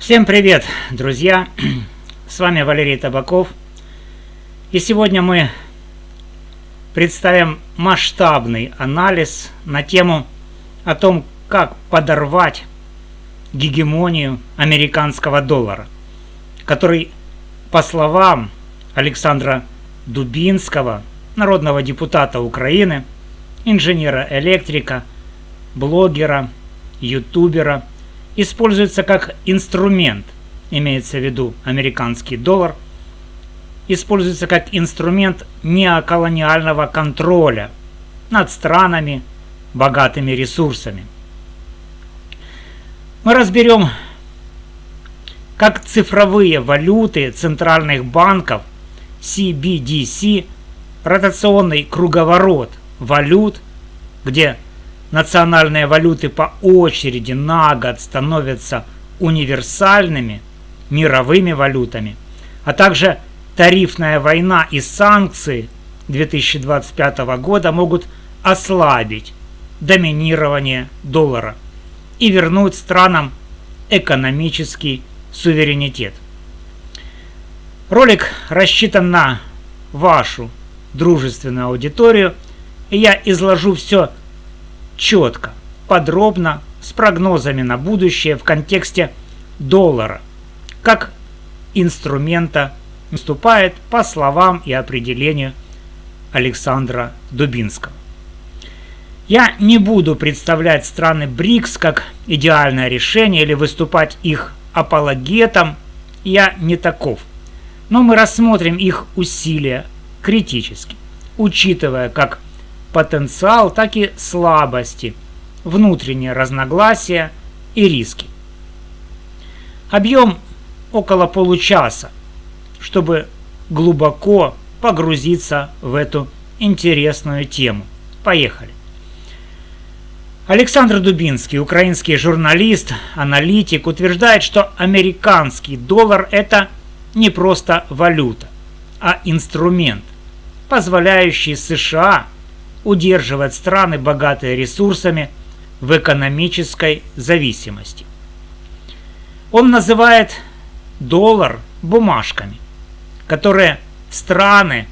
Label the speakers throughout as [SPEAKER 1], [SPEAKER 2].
[SPEAKER 1] Всем привет, друзья! С вами Валерий Табаков. И сегодня мы представим масштабный анализ на тему о том, как подорвать гегемонию американского доллара, который, по словам Александра Дубинского, народного депутата Украины, инженера-электрика, блогера, ютубера, используется как инструмент, имеется в виду американский доллар, используется как инструмент неоколониального контроля над странами, богатыми ресурсами. Мы разберем, как цифровые валюты центральных банков CBDC, ротационный круговорот валют, где национальные валюты по очереди на год становятся универсальными мировыми валютами, а также тарифная война и санкции 2025 года могут ослабить доминирование доллара и вернуть странам экономический суверенитет. Ролик рассчитан на вашу дружественную аудиторию, и я изложу все четко, подробно, с прогнозами на будущее в контексте доллара, как инструмента, выступает по словам и определению Александра Дубинского. Я не буду представлять страны БРИКС как идеальное решение или выступать их апологетом, я не таков. Но мы рассмотрим их усилия критически, учитывая как потенциал, так и слабости, внутренние разногласия и риски. Объем около получаса, чтобы глубоко погрузиться в эту интересную тему. Поехали. Александр Дубинский, украинский журналист, аналитик, утверждает, что американский доллар – это не просто валюта, а инструмент, позволяющий США удерживать страны, богатые ресурсами, в экономической зависимости. Он называет доллар бумажками, которые страны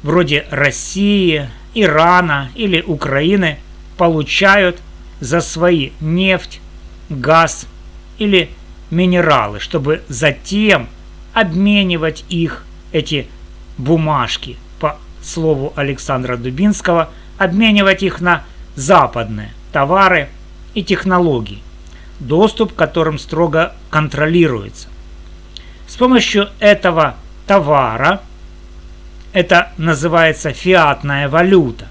[SPEAKER 1] вроде России, Ирана или Украины получают за свои нефть, газ или минералы, чтобы затем обменивать их, эти бумажки, по слову Александра Дубинского, обменивать их на западные товары и технологии, доступ к которым строго контролируется. С помощью этого товара, это называется фиатная валюта,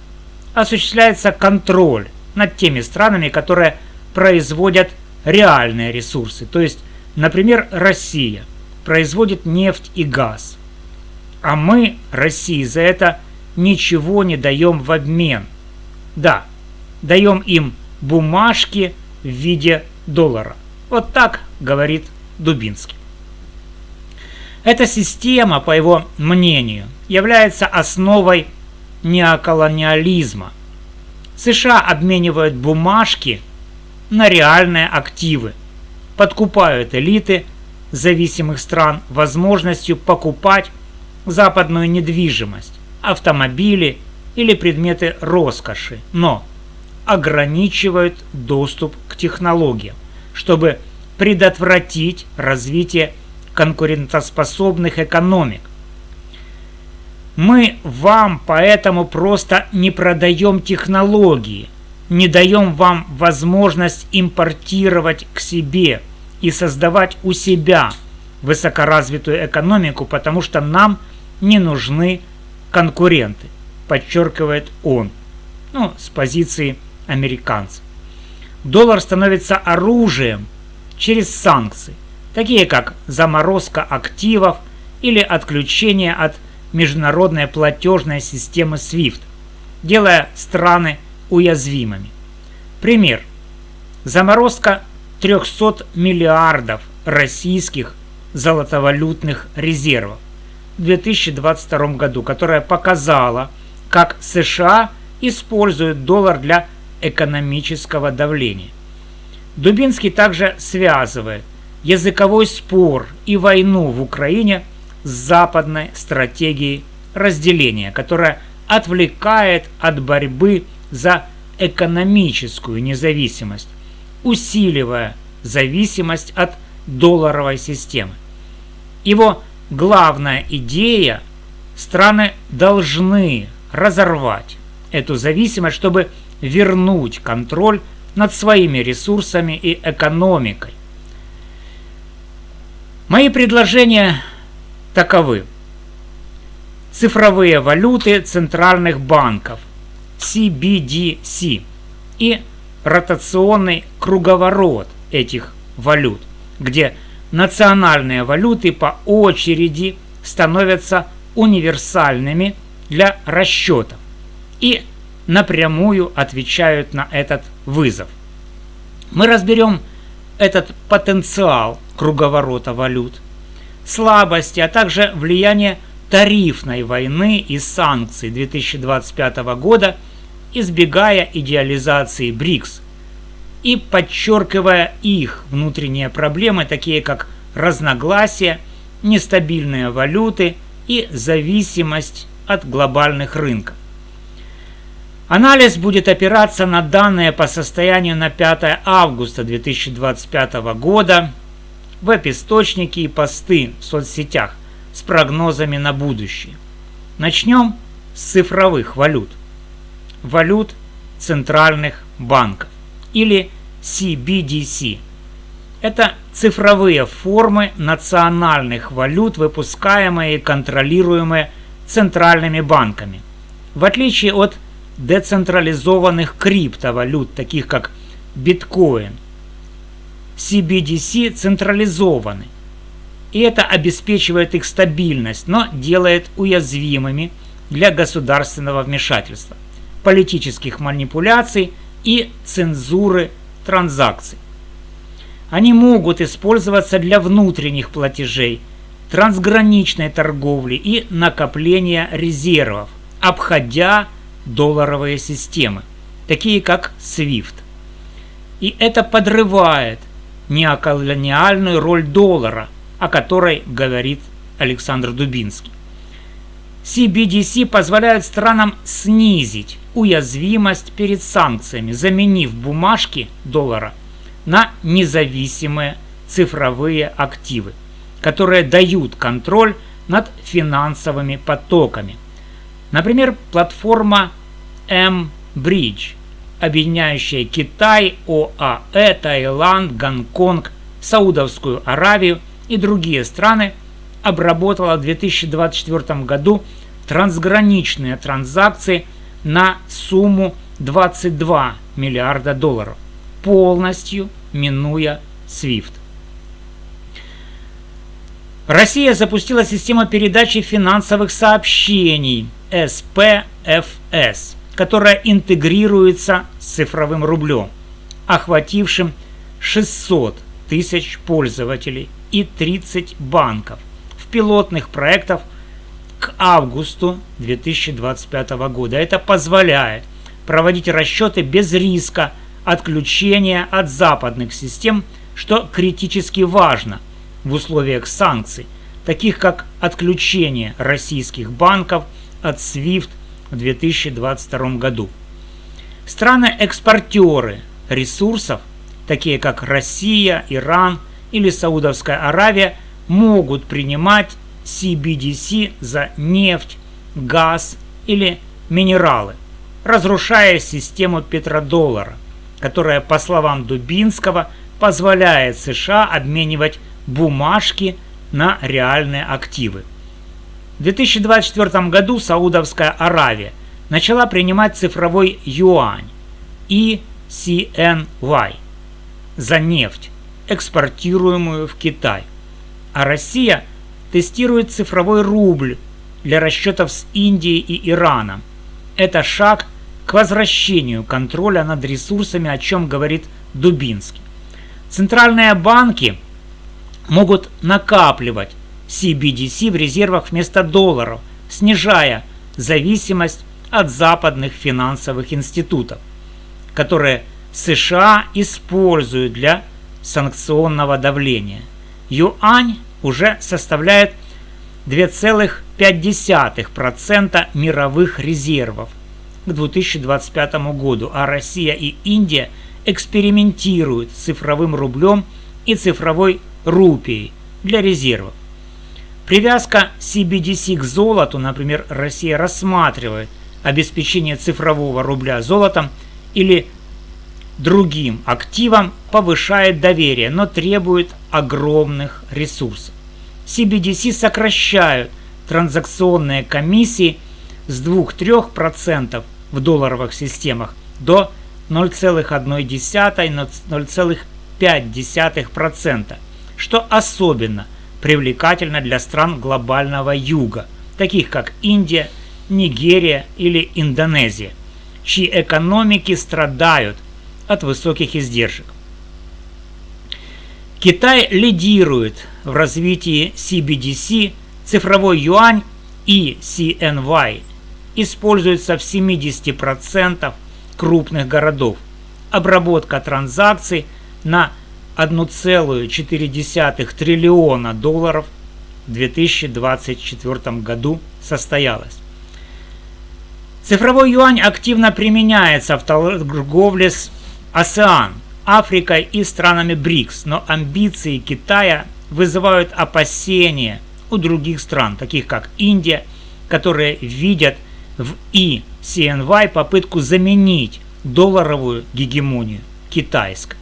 [SPEAKER 1] осуществляется контроль над теми странами, которые производят реальные ресурсы. То есть, например, Россия производит нефть и газ, а мы, России, за это ничего не даем в обмен. Да, даем им бумажки в виде доллара. Вот так говорит Дубинский. Эта система, по его мнению, является основой неоколониализма. США обменивают бумажки на реальные активы, подкупают элиты зависимых стран возможностью покупать западную недвижимость, автомобили или предметы роскоши, но ограничивают доступ к технологиям, чтобы предотвратить развитие конкурентоспособных экономик. Мы вам поэтому просто не продаем технологии, не даем вам возможность импортировать к себе и создавать у себя высокоразвитую экономику, потому что нам не нужны конкуренты, подчеркивает он, с позиции американцев. Доллар становится оружием через санкции, такие как заморозка активов или отключение от международной платежной системы SWIFT, делая страны уязвимыми. Пример. Заморозка 300 миллиардов российских золотовалютных резервов в 2022 году, которая показала, как США используют доллар для экономического давления. Дубинский также связывает языковой спор и войну в Украине с западной стратегией разделения, которая отвлекает от борьбы за экономическую независимость, усиливая зависимость от долларовой системы. Его главная идея – страны должны разорвать эту зависимость, чтобы вернуть контроль над своими ресурсами и экономикой. Мои предложения таковы. Цифровые валюты центральных банков CBDC и ротационный круговорот этих валют, где национальные валюты по очереди становятся универсальными для расчетов и напрямую отвечают на этот вызов. Мы разберем этот потенциал круговорота валют, слабости, а также влияние тарифной войны и санкций 2025 года, избегая идеализации БРИКС и подчеркивая их внутренние проблемы, такие как разногласия, нестабильные валюты и зависимость от глобальных рынков. Анализ будет опираться на данные по состоянию на 5 августа 2025 года, веб-источники и посты в соцсетях с прогнозами на будущее. Начнем с цифровых валют. Валют центральных банков или CBDC. Это цифровые формы национальных валют, выпускаемые и контролируемые центральными банками. В отличие от децентрализованных криптовалют, таких как биткоин, CBDC централизованы, и это обеспечивает их стабильность, но делает уязвимыми для государственного вмешательства, политических манипуляций и цензуры транзакций. Они могут использоваться для внутренних платежей, трансграничной торговли и накопления резервов, обходя долларовые системы, такие как SWIFT. И это подрывает неоколониальную роль доллара, о которой говорит Александр Дубинский. CBDC позволяют странам снизить уязвимость перед санкциями, заменив бумажки доллара на независимые цифровые активы, которые дают контроль над финансовыми потоками. Например, платформа mBridge, объединяющая Китай, ОАЭ, Таиланд, Гонконг, Саудовскую Аравию и другие страны, обработала в 2024 году трансграничные транзакции на сумму 22 миллиарда долларов, полностью минуя SWIFT. Россия запустила систему передачи финансовых сообщений SPFS, которая интегрируется с цифровым рублем, охватившим 600 тысяч пользователей и 30 банков в пилотных проектах к августу 2025 года. Это позволяет проводить расчеты без риска отключения от западных систем, что критически важно в условиях санкций, таких как отключение российских банков от SWIFT в 2022 году. Страны-экспортеры ресурсов, такие как Россия, Иран или Саудовская Аравия, могут принимать CBDC за нефть, газ или минералы, разрушая систему петродоллара, которая, по словам Дубинского, позволяет США обменивать бумажки на реальные активы. В 2024 году Саудовская Аравия начала принимать цифровой юань ECNY за нефть, экспортируемую в Китай, а Россия тестирует цифровой рубль для расчетов с Индией и Ираном. Это шаг к возвращению контроля над ресурсами, о чем говорит Дубинский. Центральные банки могут накапливать CBDC в резервах вместо долларов, снижая зависимость от западных финансовых институтов, которые США используют для санкционного давления. Юань уже составляет 2,5% мировых резервов к 2025 году, а Россия и Индия экспериментируют с цифровым рублем и цифровой рупией для резервов. Привязка CBDC к золоту, например, Россия рассматривает обеспечение цифрового рубля золотом или другим активом, повышает доверие, но требует огромных ресурсов. CBDC сокращают транзакционные комиссии с 2-3% в долларовых системах до 0,1-0,5%, что особенно привлекательно для стран глобального юга, таких как Индия, Нигерия или Индонезия, чьи экономики страдают от высоких издержек. Китай лидирует в развитии CBDC, цифровой юань и CNY используется в 70% крупных городов. Обработка транзакций на 1,4 триллиона долларов в 2024 году состоялась. Цифровой юань активно применяется в торговле с АСЕАН, Африкой и странами БРИКС, но амбиции Китая вызывают опасения у других стран, таких как Индия, которые видят в CNY попытку заменить долларовую гегемонию китайской.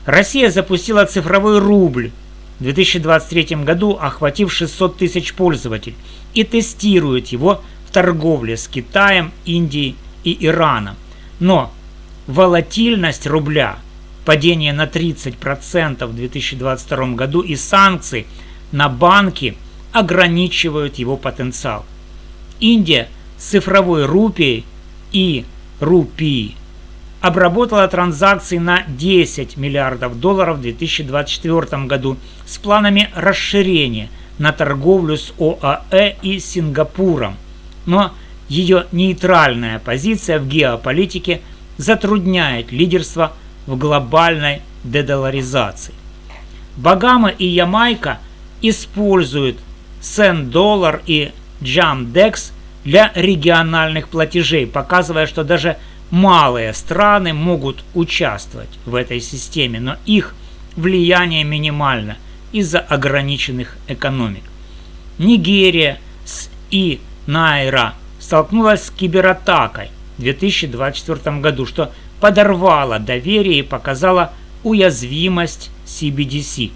[SPEAKER 1] Россия запустила цифровой рубль в 2023 году, охватив 600 тысяч пользователей, и тестирует его в торговле с Китаем, Индией и Ираном. Но волатильность рубля, падение на 30% в 2022 году и санкции на банки ограничивают его потенциал. Индия с цифровой рупией и рупией обработала транзакции на 10 миллиардов долларов в 2024 году с планами расширения на торговлю с ОАЭ и Сингапуром. Но ее нейтральная позиция в геополитике затрудняет лидерство в глобальной дедоларизации. Багамы и Ямайка используют Сен-доллар и Джамдекс для региональных платежей, показывая, что даже малые страны могут участвовать в этой системе, но их влияние минимально из-за ограниченных экономик. Нигерия с Найра столкнулась с кибератакой в 2024 году, что подорвало доверие и показало уязвимость CBDC.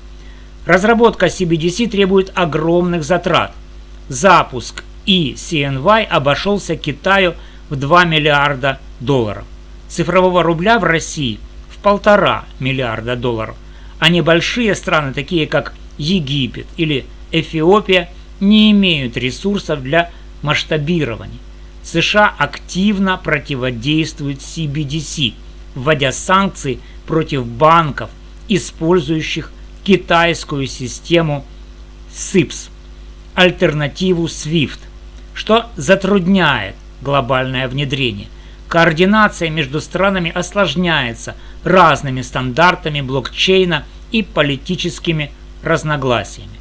[SPEAKER 1] Разработка CBDC требует огромных затрат. Запуск CNY обошелся Китаю в 2 миллиарда долларов. Цифрового рубля в России в 1,5 миллиарда долларов. А небольшие страны, такие как Египет или Эфиопия, не имеют ресурсов для масштабирования. США активно противодействуют CBDC, вводя санкции против банков, использующих китайскую систему SIPS, альтернативу SWIFT, что затрудняет глобальное внедрение. Координация между странами осложняется разными стандартами блокчейна и политическими разногласиями.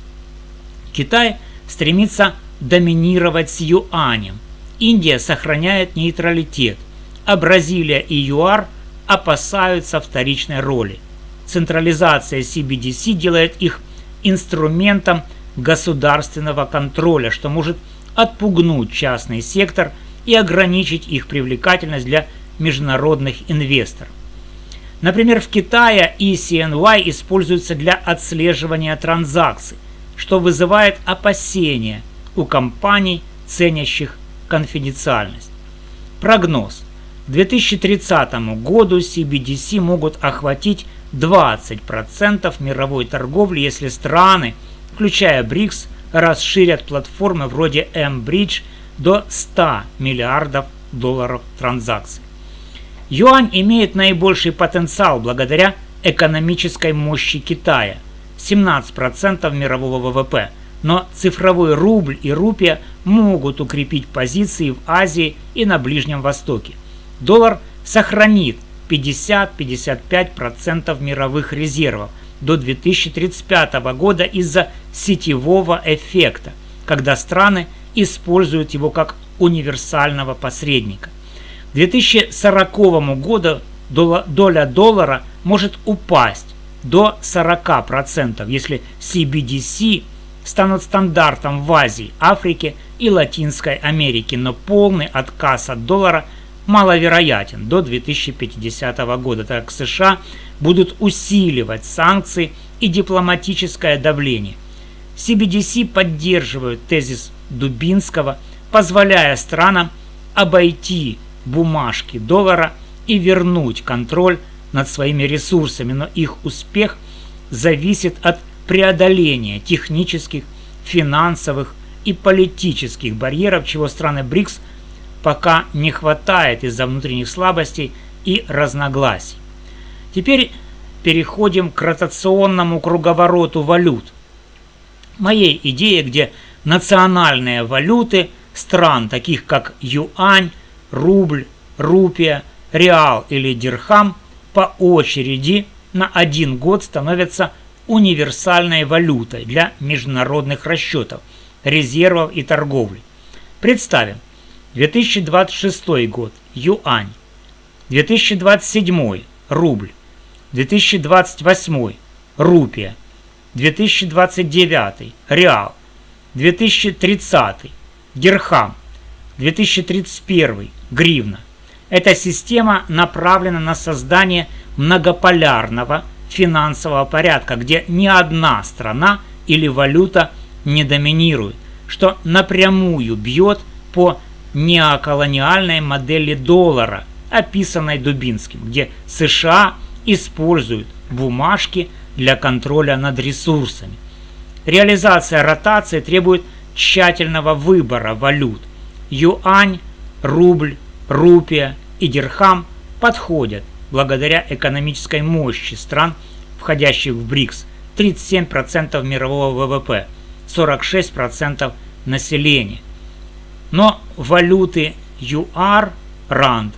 [SPEAKER 1] Китай стремится доминировать с юанем. Индия сохраняет нейтралитет, а Бразилия и ЮАР опасаются вторичной роли. Централизация CBDC делает их инструментом государственного контроля, что может отпугнуть частный сектор и ограничить их привлекательность для международных инвесторов. Например, в Китае CNY используется для отслеживания транзакций, что вызывает опасения у компаний, ценящих конфиденциальность. Прогноз. К 2030 году CBDC могут охватить 20% мировой торговли, если страны, включая БРИКС, расширят платформы вроде M-Bridge до 100 миллиардов долларов транзакций. Юань имеет наибольший потенциал благодаря экономической мощи Китая – 17% мирового ВВП, но цифровой рубль и рупия могут укрепить позиции в Азии и на Ближнем Востоке. Доллар сохранит 50-55% мировых резервов, до 2035 года из-за сетевого эффекта, когда страны используют его как универсального посредника. К 2040 году доля доллара может упасть до 40%, если CBDC станут стандартом в Азии, Африке и Латинской Америке, но полный отказ от доллара маловероятен до 2050 года, так как США будут усиливать санкции и дипломатическое давление. CBDC поддерживают тезис Дубинского, позволяя странам обойти бумажки доллара и вернуть контроль над своими ресурсами, но их успех зависит от преодоления технических, финансовых и политических барьеров, чего страны БРИКС пока не хватает из-за внутренних слабостей и разногласий. Теперь переходим к ротационному круговороту валют. Моей идее, где национальные валюты стран, таких как юань, рубль, рупия, реал или дирхам, по очереди на 1 год становятся универсальной валютой для международных расчетов, резервов и торговли. Представим, 2026 год – юань, 2027 – рубль, 2028 – рупия, 2029 – реал, 2030 – дирхам, 2031 – гривна. Эта система направлена на создание многополярного финансового порядка, где ни одна страна или валюта не доминирует, что напрямую бьет по неоколониальной модели доллара, описанной Дубинским, где США используют бумажки для контроля над ресурсами. Реализация ротации требует тщательного выбора валют. Юань, рубль, рупия и дирхам подходят благодаря экономической мощи стран, входящих в БРИКС, 37% мирового ВВП, 46% населения. Но валюты ЮАР – ранд,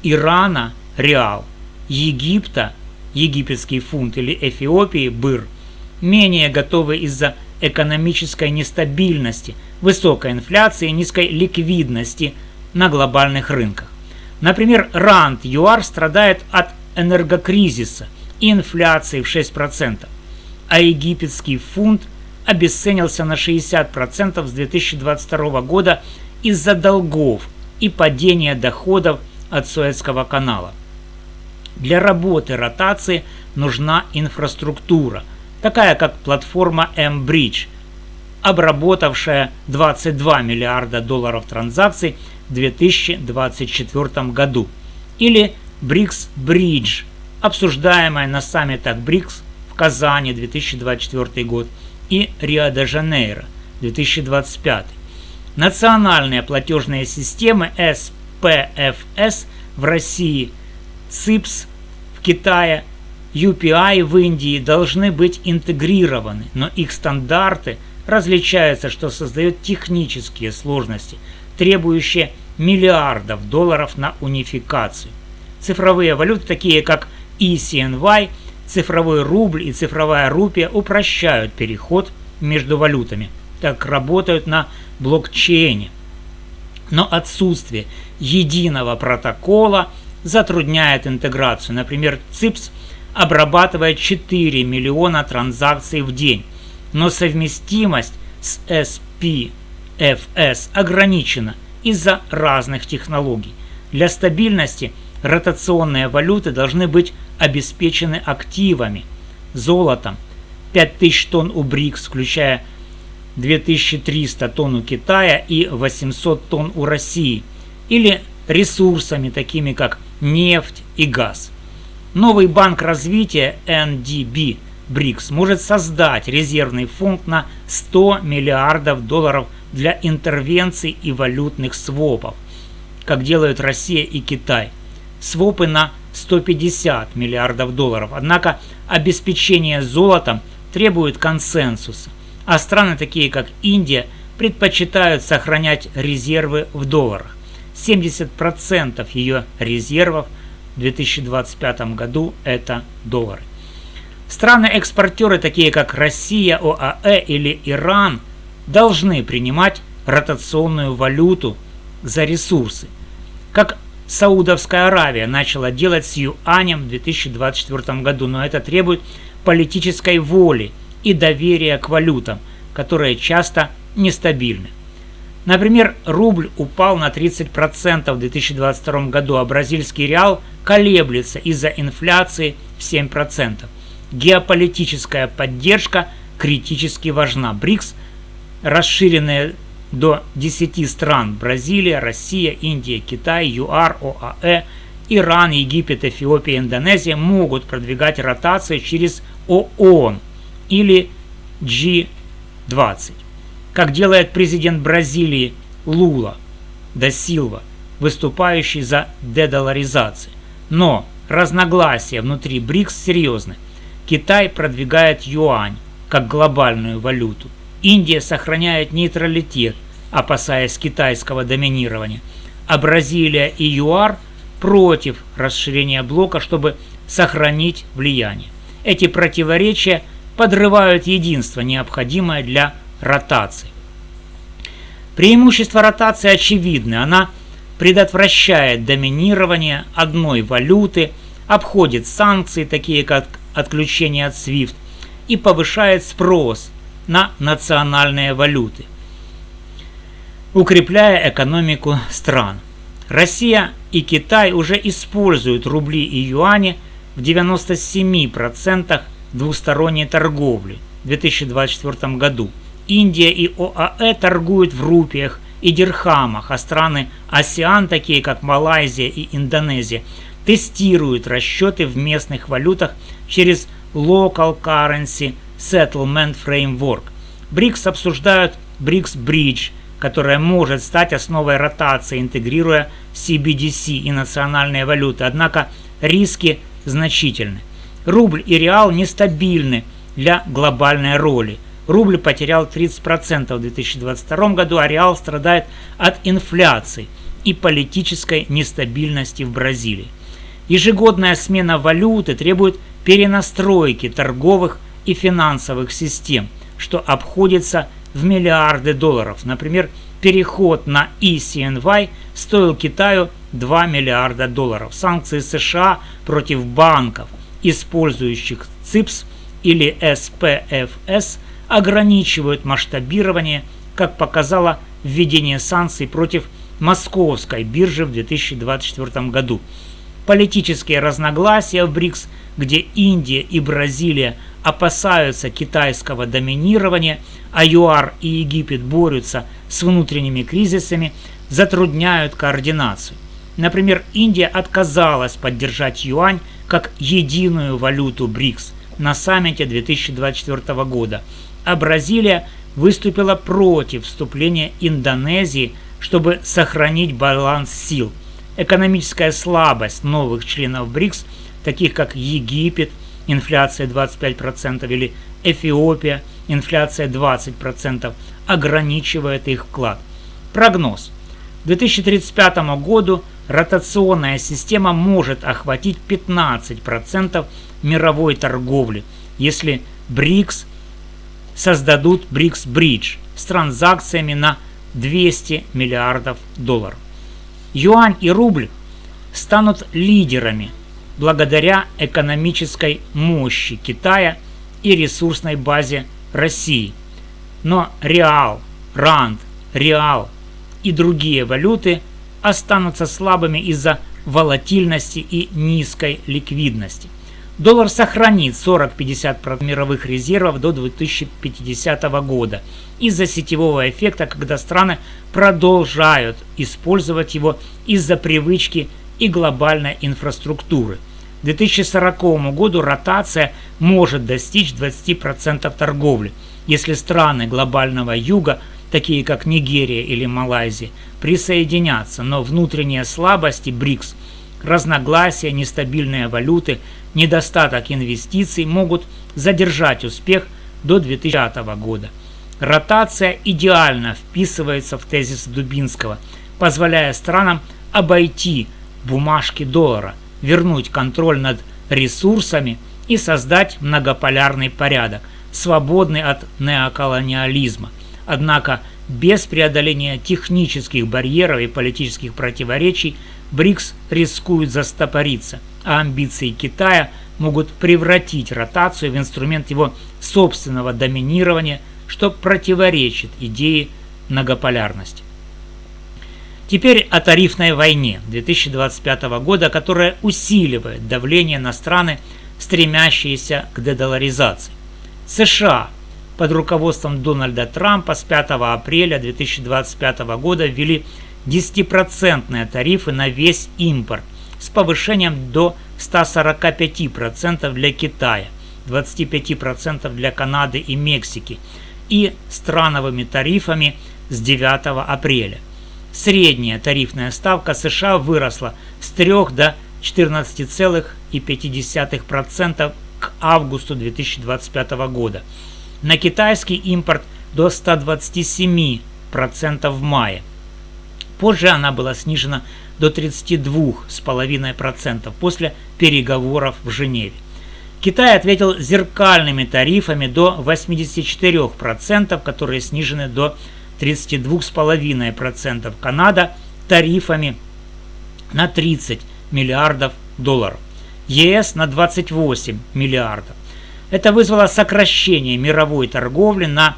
[SPEAKER 1] Ирана – реал, Египта – египетский фунт или Эфиопии – быр менее готовы из-за экономической нестабильности, высокой инфляции и низкой ликвидности на глобальных рынках. Например, ранд ЮАР страдает от энергокризиса и инфляции в 6%, а египетский фунт обесценился на 60% с 2022 года из-за долгов и падения доходов от Суэцкого канала. Для работы ротации нужна инфраструктура, такая как платформа M-Bridge, обработавшая 22 миллиарда долларов транзакций в 2024 году, или BRICS Bridge, обсуждаемая на саммитах БРИКС в Казани 2024 год и Рио-де-Жанейро 2025. Национальные платежные системы СПФС в России, ЦИПС в Китае, UPI в Индии должны быть интегрированы, но их стандарты различаются, что создает технические сложности, требующие миллиардов долларов на унификацию. Цифровые валюты, такие как eCNY, цифровой рубль и цифровая рупия, упрощают переход между валютами, так как работают на блокчейне. Но отсутствие единого протокола затрудняет интеграцию. Например, ЦИПС обрабатывает 4 миллиона транзакций в день, но совместимость с SPFS ограничена из-за разных технологий. Для стабильности ротационные валюты должны быть обеспечены активами, золотом, 5000 тонн у БРИКС, включая 2300 тонн у Китая и 800 тонн у России, или ресурсами, такими как нефть и газ. Новый банк развития NDB БРИКС может создать резервный фонд на 100 миллиардов долларов для интервенций и валютных свопов, как делают Россия и Китай. Свопы на 150 миллиардов долларов. Однако обеспечение золотом требует консенсуса, а страны, такие как Индия, предпочитают сохранять резервы в долларах. 70% ее резервов в 2025 году – это доллары. Страны-экспортеры, такие как Россия, ОАЭ или Иран, должны принимать ротационную валюту за ресурсы, как Саудовская Аравия начала делать с юанем в 2024 году, но это требует политической воли и доверия к валютам, которые часто нестабильны. Например, рубль упал на 30% в 2022 году, а бразильский реал колеблется из-за инфляции в 7%. Геополитическая поддержка критически важна. БРИКС, расширенные до 10 стран: Бразилия, Россия, Индия, Китай, ЮАР, ОАЭ, Иран, Египет, Эфиопия, Индонезия, могут продвигать ротации через ООН или G20, как делает президент Бразилии Лула да Силва, выступающий за дедоларизацию. Но разногласия внутри БРИКС серьезны. Китай продвигает юань как глобальную валюту. Индия сохраняет нейтралитет, опасаясь китайского доминирования. А Бразилия и ЮАР против расширения блока, чтобы сохранить влияние. Эти противоречия подрывают единство, необходимое для ротации. Преимущество ротации очевидны. Она предотвращает доминирование одной валюты, обходит санкции, такие как отключение от SWIFT, и повышает спрос на национальные валюты, укрепляя экономику стран. Россия и Китай уже используют рубли и юани в 97% двусторонней торговли в 2024 году. Индия и ОАЭ торгуют в рупиях и дирхамах, а страны АСЕАН, такие как Малайзия и Индонезия, тестируют расчеты в местных валютах через Local Currency Settlement Framework. БРИКС обсуждают БРИКС Bridge, которая может стать основой ротации, интегрируя CBDC и национальные валюты, однако риски значительны. Рубль и реал нестабильны для глобальной роли. Рубль потерял 30% в 2022 году, а реал страдает от инфляции и политической нестабильности в Бразилии. Ежегодная смена валюты требует перенастройки торговых и финансовых систем, что обходится в миллиарды долларов. Например, переход на eCNY стоил Китаю 2 миллиарда долларов. Санкции США против банков, использующих ЦИПС или СПФС, ограничивают масштабирование, как показало введение санкций против московской биржи в 2024 году. Политические разногласия в БРИКС, где Индия и Бразилия опасаются китайского доминирования, а ЮАР и Египет борются с внутренними кризисами, затрудняют координацию. Например, Индия отказалась поддержать юань как единую валюту БРИКС на саммите 2024 года, а Бразилия выступила против вступления Индонезии, чтобы сохранить баланс сил. Экономическая слабость новых членов БРИКС, таких как Египет, инфляция 25%, или Эфиопия, инфляция 20%, ограничивает их вклад. Прогноз. К 2035 году ротационная система может охватить 15% мировой торговли, если БРИКС создадут БРИКС Bridge с транзакциями на 200 миллиардов долларов. Юань и рубль станут лидерами благодаря экономической мощи Китая и ресурсной базе России. Но реал, ранд, реал и другие валюты останутся слабыми из-за волатильности и низкой ликвидности. Доллар сохранит 40-50% мировых резервов до 2050 года из-за сетевого эффекта, когда страны продолжают использовать его из-за привычки и глобальной инфраструктуры. К 2040 году ротация может достичь 20% торговли, если страны глобального юга, такие как Нигерия или Малайзия, присоединятся, но внутренние слабости БРИКС, разногласия, нестабильные валюты, недостаток инвестиций могут задержать успех до 2005 года. Ротация идеально вписывается в тезис Дубинского, позволяя странам обойти бумажки доллара, вернуть контроль над ресурсами и создать многополярный порядок, свободный от неоколониализма. Однако без преодоления технических барьеров и политических противоречий БРИКС рискует застопориться, а амбиции Китая могут превратить ротацию в инструмент его собственного доминирования, что противоречит идее многополярности. Теперь о тарифной войне 2025 года, которая усиливает давление на страны, стремящиеся к дедоларизации. США под руководством Дональда Трампа с 5 апреля 2025 года ввели 10% тарифы на весь импорт с повышением до 145% для Китая, 25% для Канады и Мексики и страновыми тарифами с 9 апреля. Средняя тарифная ставка США выросла с 3 до 14,5% к августу 2025 года. На китайский импорт до 127% в мае. Позже она была снижена до 32,5% после переговоров в Женеве. Китай ответил зеркальными тарифами до 84%, которые снижены до 32,5%. Канада тарифами на 30 миллиардов долларов. ЕС на 28 миллиардов. Это вызвало сокращение мировой торговли на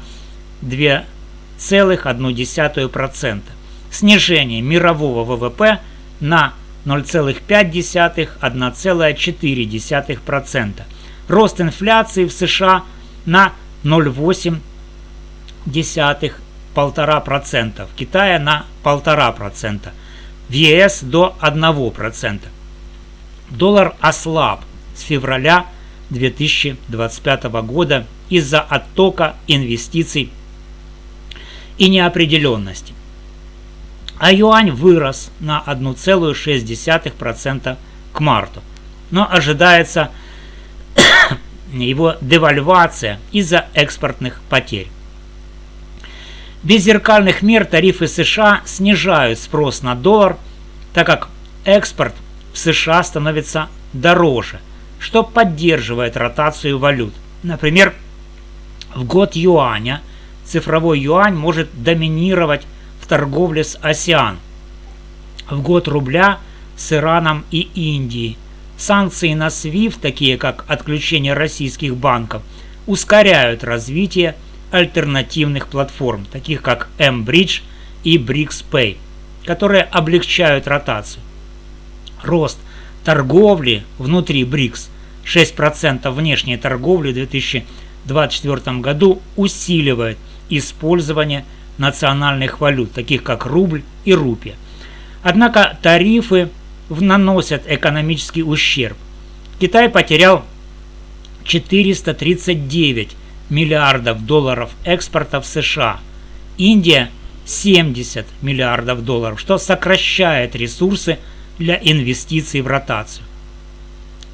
[SPEAKER 1] 2,1%. Снижение мирового ВВП на 0,5-1,4%. Рост инфляции в США на 0,8-1,5%, в Китае на 1,5%, в ЕС до 1%. Доллар ослаб с февраля 2025 года из-за оттока инвестиций и неопределенности. А юань вырос на 1,6% к марту. Но ожидается его девальвация из-за экспортных потерь. Без зеркальных мер тарифы США снижают спрос на доллар, так как экспорт в США становится дороже, что поддерживает ротацию валют. Например, в год юаня цифровой юань может доминировать в торговле с АСЕАН, в год рубля с Ираном и Индией. Санкции на SWIFT, такие как отключение российских банков, ускоряют развитие альтернативных платформ, таких как mBridge и BRICS-Pay, которые облегчают ротацию. Рост торговли внутри БРИКС 6% внешней торговли в 2024 году усиливает использование национальных валют, таких как рубль и рупия. Однако тарифы наносят экономический ущерб. Китай потерял 439 миллиардов долларов экспорта в США, Индия 70 миллиардов долларов, что сокращает ресурсы для инвестиций в ротацию.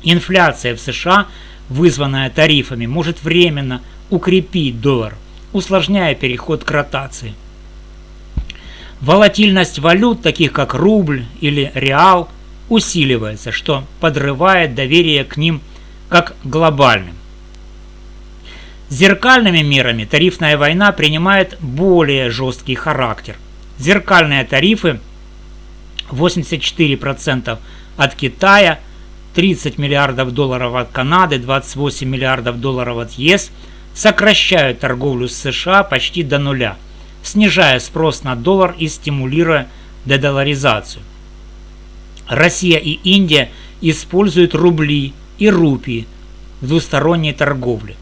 [SPEAKER 1] Инфляция в США, вызванная тарифами, может временно укрепить доллар, усложняя переход к ротации. Волатильность валют, таких как рубль или реал, усиливается, что подрывает доверие к ним как глобальным. С зеркальными мерами тарифная война принимает более жесткий характер. Зеркальные тарифы 84% от Китая, 30 миллиардов долларов от Канады, 28 миллиардов долларов от ЕС сокращают торговлю с США почти до нуля, снижая спрос на доллар и стимулируя дедоларизацию. Россия и Индия используют рубли и рупии в двусторонней торговле.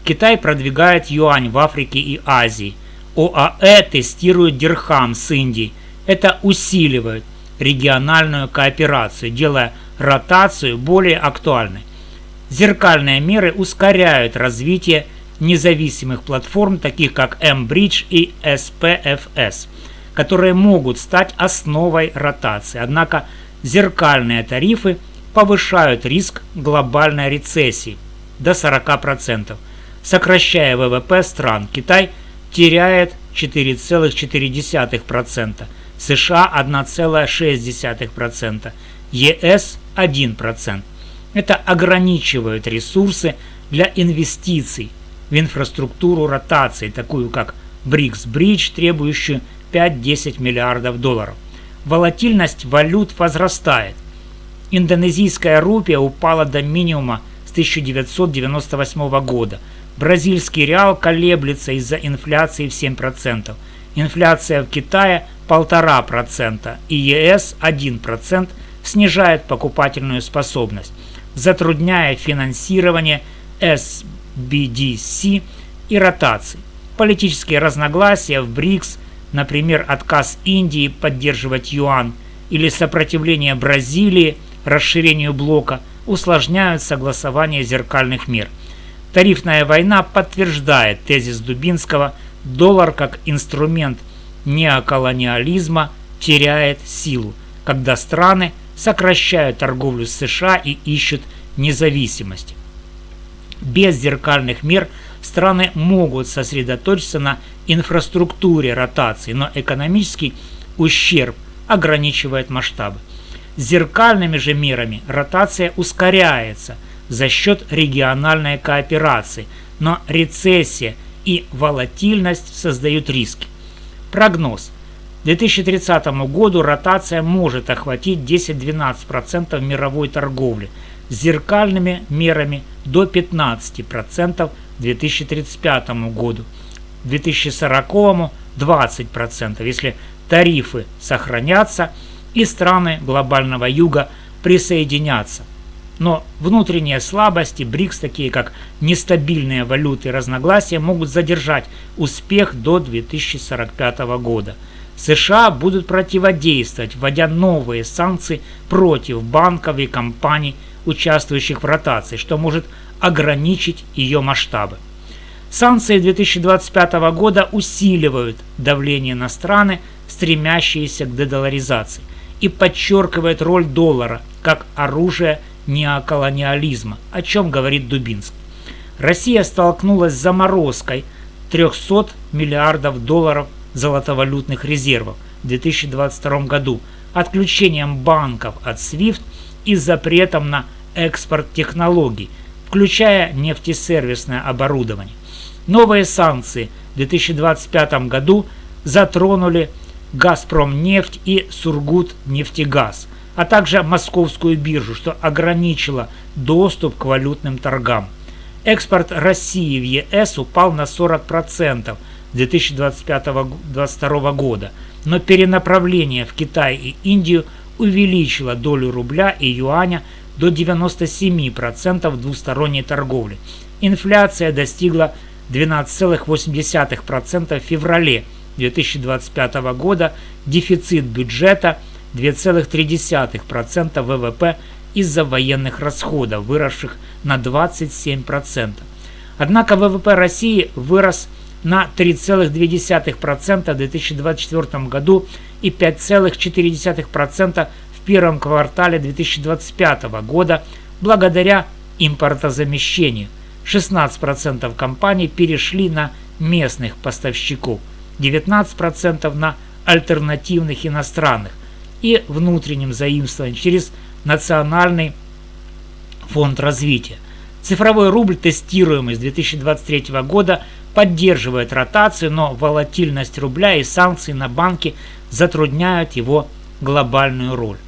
[SPEAKER 1] Китай продвигает юань в Африке и Азии. ОАЭ тестирует дирхам с Индией. Это усиливает региональную кооперацию, делая ротацию более актуальной. Зеркальные меры ускоряют развитие независимых платформ, таких как mBridge и SPFS, которые могут стать основой ротации. Однако зеркальные тарифы повышают риск глобальной рецессии до 40%, сокращая ВВП стран. Китай теряет 4,4%, США 1,6%, ЕС 1%. Это ограничивает ресурсы для инвестиций в инфраструктуру ротации, такую как Брикс-бридж, требующую 5-10 миллиардов долларов. Волатильность валют возрастает. Индонезийская рупия упала до минимума с 1998 года. Бразильский реал колеблется из-за инфляции в 7%. Инфляция в Китае 1,5% и ЕС 1% снижает покупательную способность, затрудняя финансирование SBDC и ротаций. Политические разногласия в БРИКС, например, отказ Индии поддерживать юань или сопротивление Бразилии расширению блока, усложняют согласование зеркальных мер. Тарифная война подтверждает тезис Дубинского: доллар как инструмент неоколониализма теряет силу, когда страны сокращают торговлю с США и ищут независимости. Без зеркальных мер страны могут сосредоточиться на инфраструктуре ротации, но экономический ущерб ограничивает масштабы. С зеркальными же мерами ротация ускоряется за счет региональной кооперации, но рецессия и волатильность создают риски. Прогноз. К 2030 году ротация может охватить 10-12% мировой торговли, с зеркальными мерами до 15% к 2035 году, к 2040 20%, если тарифы сохранятся и страны глобального юга присоединятся. Но внутренние слабости БРИКС, такие как нестабильные валюты и разногласия, могут задержать успех до 2045 года. США будут противодействовать, вводя новые санкции против банков и компаний, участвующих в ротации, что может ограничить ее масштабы. Санкции 2025 года усиливают давление на страны, стремящиеся к дедоларизации, и подчеркивают роль доллара как оружия неоколониализма, о чем говорит Дубинский. Россия столкнулась с заморозкой 300 миллиардов долларов золотовалютных резервов в 2022 году, отключением банков от SWIFT и запретом на экспорт технологий, включая нефтесервисное оборудование. Новые санкции в 2025 году затронули Газпромнефть и Сургутнефтегаз, а также Московскую биржу, что ограничило доступ к валютным торгам. Экспорт России в ЕС упал на 40% с 2022 года, но перенаправление в Китай и Индию увеличило долю рубля и юаня до 97% в двусторонней торговле. Инфляция достигла 12,8% в феврале 2025 года, дефицит бюджета 2,3% ВВП из-за военных расходов, выросших на 27%. Однако ВВП России вырос на 3,2% в 2024 году и 5,4% в первом квартале 2025 года благодаря импортозамещению. 16% компаний перешли на местных поставщиков, 19% на альтернативных иностранных и внутренним заимствованием через Национальный фонд развития. Цифровой рубль, тестируемый с 2023 года, поддерживает ротацию, но волатильность рубля и санкции на банки затрудняют его глобальную роль.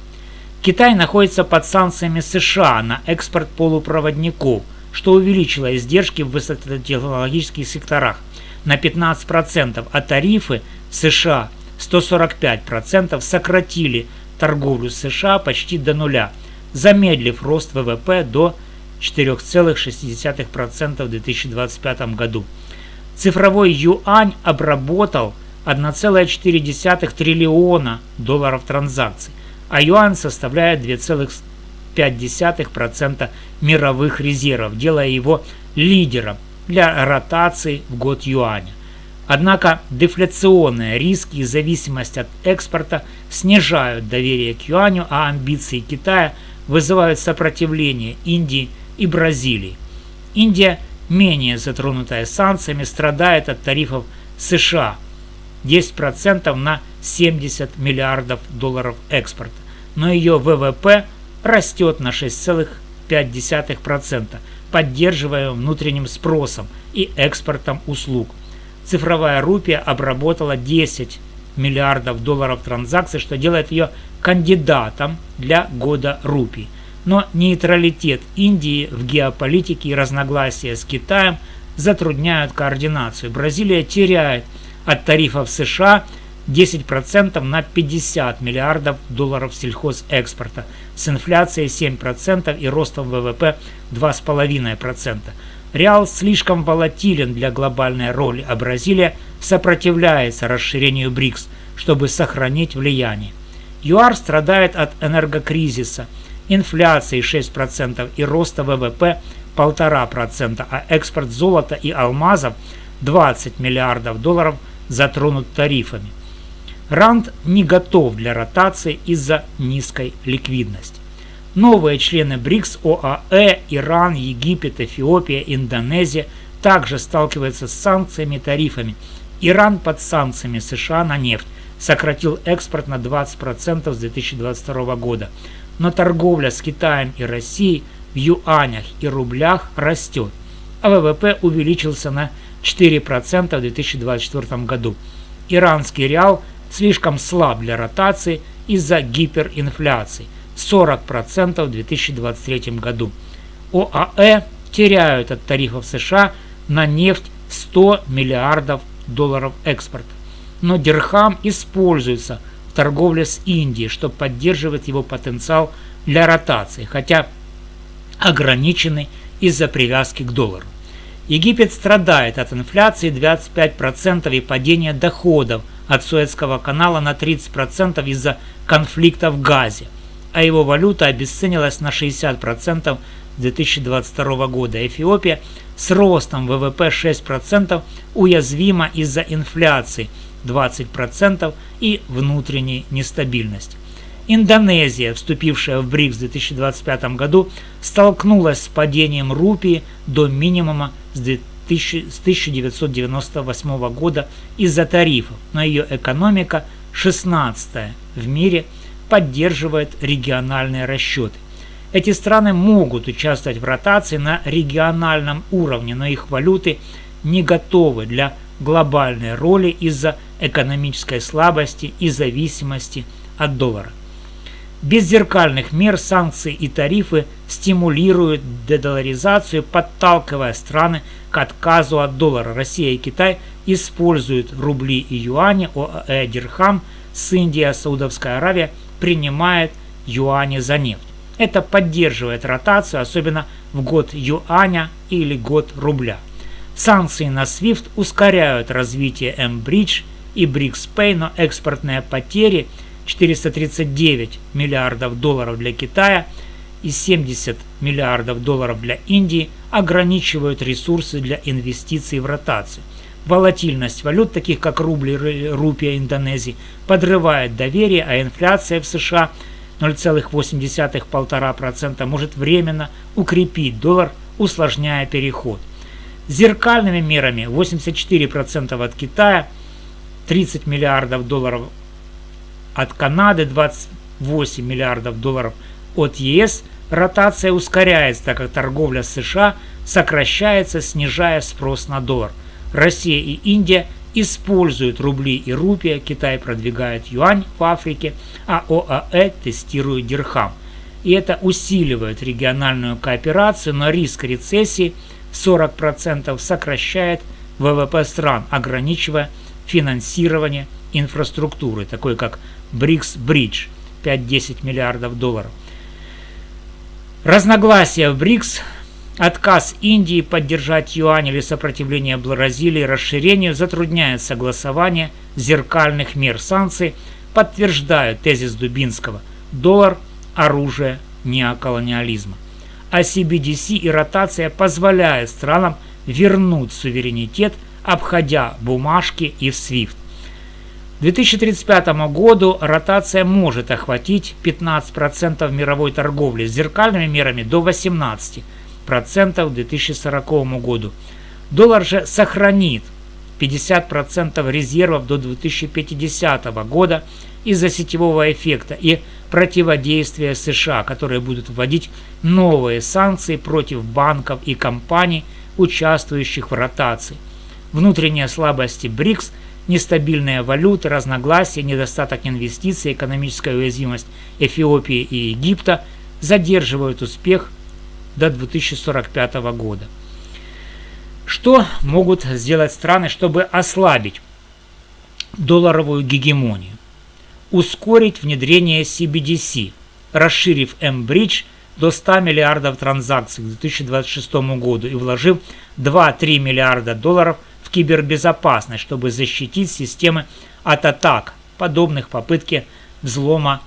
[SPEAKER 1] Китай находится под санкциями США на экспорт полупроводников, что увеличило издержки в высокотехнологических секторах на 15%, а тарифы США 145% сократили торговлю с США почти до нуля, замедлив рост ВВП до 4,6% в 2025 году. Цифровой юань обработал 1,4 триллиона долларов транзакций, а юань составляет 2,5% мировых резервов, делая его лидером для ротации в год юаня. Однако дефляционные риски и зависимость от экспорта снижают доверие к юаню, а амбиции Китая вызывают сопротивление Индии и Бразилии. Индия, менее затронутая санкциями, страдает от тарифов США 10% на 70 миллиардов долларов экспорта, но ее ВВП растет на 6,5% 0,5%, поддерживая внутренним спросом и экспортом услуг. Цифровая рупия обработала 10 миллиардов долларов транзакций, что делает ее кандидатом для года рупий. Но нейтралитет Индии в геополитике и разногласия с Китаем затрудняют координацию. Бразилия теряет от тарифов США 10% на 50 миллиардов долларов сельхозэкспорта с инфляцией 7% и ростом ВВП 2,5%. Реал слишком волатилен для глобальной роли, а Бразилия сопротивляется расширению БРИКС, чтобы сохранить влияние. ЮАР страдает от энергокризиса, инфляции 6% и роста ВВП 1,5%, а экспорт золота и алмазов 20 миллиардов долларов затронут тарифами. Ранд не готов для ротации из-за низкой ликвидности. Новые члены БРИКС, ОАЭ, Иран, Египет, Эфиопия, Индонезия также сталкиваются с санкциями и тарифами. Иран под санкциями США на нефть сократил экспорт на 20% с 2022 года. Но торговля с Китаем и Россией в юанях и рублях растет, а ВВП увеличился на 4% в 2024 году. Иранский реал слишком слаб для ротации из-за гиперинфляции – 40% в 2023 году. ОАЭ теряют от тарифов США на нефть 100 миллиардов долларов экспорта. Но дирхам используется в торговле с Индией, что поддерживает его потенциал для ротации, хотя ограниченный из-за привязки к доллару. Египет страдает от инфляции 25% и падения доходов от Суэцкого канала на 30% из-за конфликта в Газе, а его валюта обесценилась на 60% с 2022 года. Эфиопия с ростом ВВП 6% уязвима из-за инфляции 20% и внутренней нестабильности. Индонезия, вступившая в БРИКС в 2025 году, столкнулась с падением рупии до минимума с 1998 года из-за тарифов, но ее экономика, 16-я в мире, поддерживает региональные расчеты. Эти страны могут участвовать в ротации на региональном уровне, но их валюты не готовы для глобальной роли из-за экономической слабости и зависимости от доллара. Без зеркальных мер санкции и тарифы стимулируют дедоларизацию, подталкивая страны к отказу от доллара. Россия и Китай используют рубли и юани, ОАЭ дирхам, с Индией, Саудовская Аравия принимает юани за нефть. Это поддерживает ротацию, особенно в год юаня или год рубля. Санкции на SWIFT ускоряют развитие M-Bridge и BRICS Pay, но экспортные потери 439 миллиардов долларов для Китая и 70 миллиардов долларов для Индии ограничивают ресурсы для инвестиций в ротацию. Волатильность валют, таких как рубль и рупия Индонезии, подрывает доверие, а инфляция в США 0,8–1,5% может временно укрепить доллар, усложняя переход. Зеркальными мерами 84% от Китая, 30 миллиардов долларов от Канады, 28 миллиардов долларов от ЕС. Ротация ускоряется, так как торговля с США сокращается, снижая спрос на доллар. Россия и Индия используют рубли и рупия, Китай продвигает юань в Африке, а ОАЭ тестирует дирхам. И это усиливает региональную кооперацию, но риск рецессии 40% сокращает ВВП стран, ограничивая финансирование инфраструктуры, такой как BRICS Bridge 5-10 миллиардов долларов. Разногласия в БРИКС, отказ Индии поддержать юань или сопротивление Бразилии расширению затрудняет согласование зеркальных мер. Санкций подтверждают тезис Дубинского: доллар – оружие неоколониализма. А CBDC и ротация позволяют странам вернуть суверенитет, обходя бумажки и SWIFT. К 2035 году ротация может охватить 15% мировой торговли, с зеркальными мерами до 18% к 2040 году. Доллар же сохранит 50% резервов до 2050 года из-за сетевого эффекта и противодействия США, которые будут вводить новые санкции против банков и компаний, участвующих в ротации. Внутренние слабости БРИКС, нестабильные валюты, разногласия, недостаток инвестиций, экономическая уязвимость Эфиопии и Египта задерживают успех до 2045 года. Что могут сделать страны, чтобы ослабить долларовую гегемонию? Ускорить внедрение CBDC, расширив M-Bridge до 100 миллиардов транзакций к 2026 году и вложив 2-3 миллиарда долларов в кибербезопасность, чтобы защитить системы от атак, подобных попытке взлома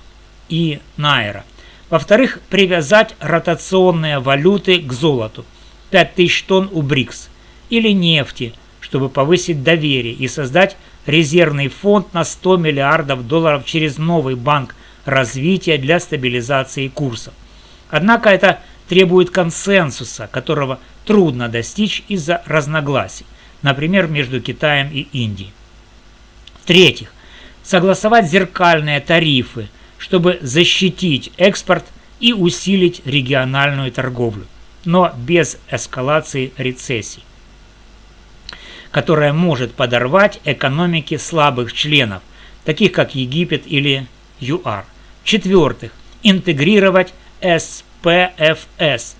[SPEAKER 1] и Найра. Во-вторых, привязать ротационные валюты к золоту, 5000 тонн у БРИКС, или нефти, чтобы повысить доверие и создать резервный фонд на 100 миллиардов долларов через новый банк развития для стабилизации курсов. Однако это требует консенсуса, которого трудно достичь из-за разногласий, например, между Китаем и Индией. В-третьих, согласовать зеркальные тарифы, чтобы защитить экспорт и усилить региональную торговлю, но без эскалации рецессий, которая может подорвать экономики слабых членов, таких как Египет или ЮАР. В-четвертых, интегрировать СПФС,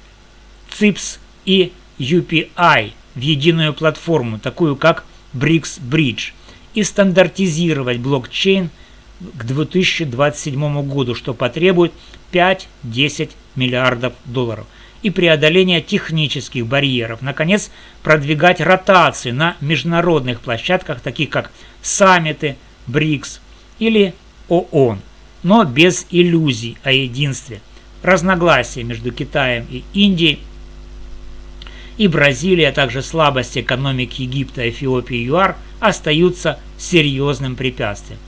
[SPEAKER 1] ЦИПС и UPI в единую платформу, такую как BRICS Bridge, и стандартизировать блокчейн к 2027 году, что потребует 5-10 миллиардов долларов, и преодоление технических барьеров. Наконец, продвигать ротацию на международных площадках, таких как саммиты, БРИКС или ООН, но без иллюзий о единстве. Разногласия между Китаем и Индией и Бразилией, а также слабость экономик Египта, Эфиопии и ЮАР остаются серьезным препятствием.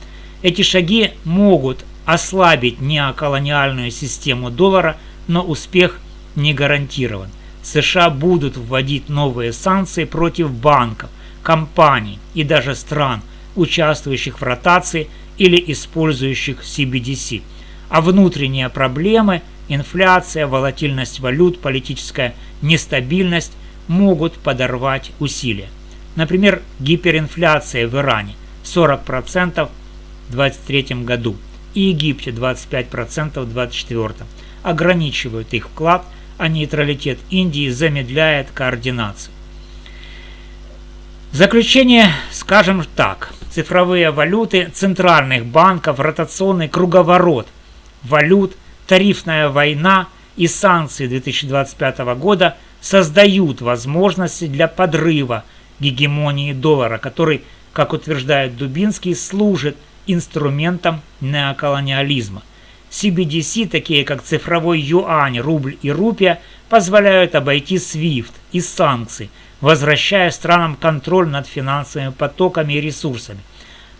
[SPEAKER 1] Эти шаги могут ослабить неоколониальную систему доллара, но успех не гарантирован. США будут вводить новые санкции против банков, компаний и даже стран, участвующих в ротации или использующих CBDC. А внутренние проблемы – инфляция, волатильность валют, политическая нестабильность – могут подорвать усилия. Например, гиперинфляция в Иране 40% в 2023 году и Египте 25% в 2024 ограничивают их вклад, а нейтралитет Индии замедляет координацию. В заключение скажем так: цифровые валюты центральных банков, ротационный круговорот валют, тарифная война и санкции 2025 года создают возможности для подрыва гегемонии доллара, который, как утверждает Дубинский, служит инструментом неоколониализма. CBDC, такие как цифровой юань, рубль и рупия, позволяют обойти SWIFT и санкции, возвращая странам контроль над финансовыми потоками и ресурсами.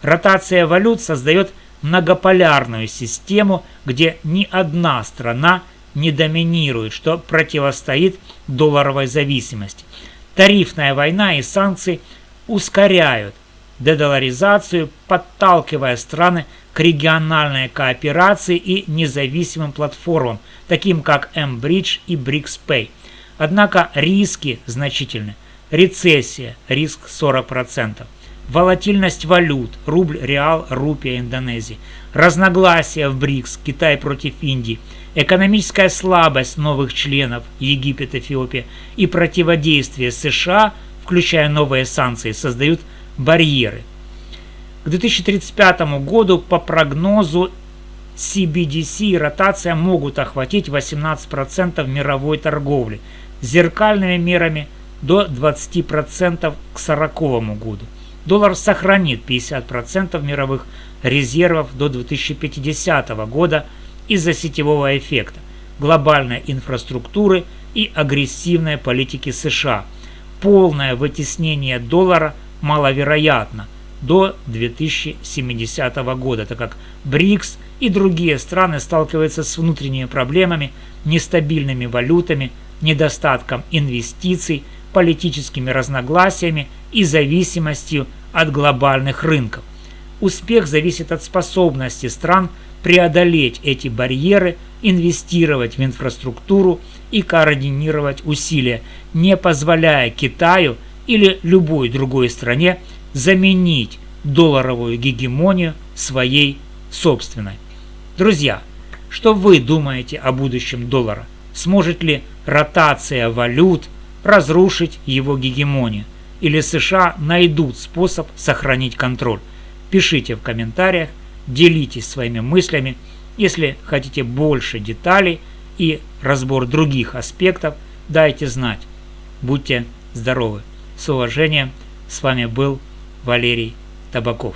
[SPEAKER 1] Ротация валют создает многополярную систему, где ни одна страна не доминирует, что противостоит долларовой зависимости. Тарифная война и санкции ускоряют дедоларизацию, подталкивая страны к региональной кооперации и независимым платформам, таким как M-Bridge и BRICS Pay. Однако риски значительны. Рецессия, риск 40%. Волатильность валют, рубль, реал, рупия Индонезии. Разногласия в БРИКС, Китай против Индии. Экономическая слабость новых членов, Египет, Эфиопия, и противодействие США, включая новые санкции, создают барьеры. К 2035 году по прогнозу CBDC и ротация могут охватить 18% мировой торговли, с зеркальными мерами до 20% к 2040 году. Доллар сохранит 50% мировых резервов до 2050 года из-за сетевого эффекта, глобальной инфраструктуры и агрессивной политики США. Полное вытеснение доллара маловероятно до 2070 года, так как БРИКС и другие страны сталкиваются с внутренними проблемами, нестабильными валютами, недостатком инвестиций, политическими разногласиями и зависимостью от глобальных рынков. Успех зависит от способности стран преодолеть эти барьеры, инвестировать в инфраструктуру и координировать усилия, не позволяя Китаю или любой другой стране заменить долларовую гегемонию своей собственной. Друзья, что вы думаете о будущем доллара? Сможет ли ротация валют разрушить его гегемонию? Или США найдут способ сохранить контроль? Пишите в комментариях, делитесь своими мыслями. Если хотите больше деталей и разбор других аспектов, дайте знать. Будьте здоровы! С уважением, с вами был Валерий Табаков.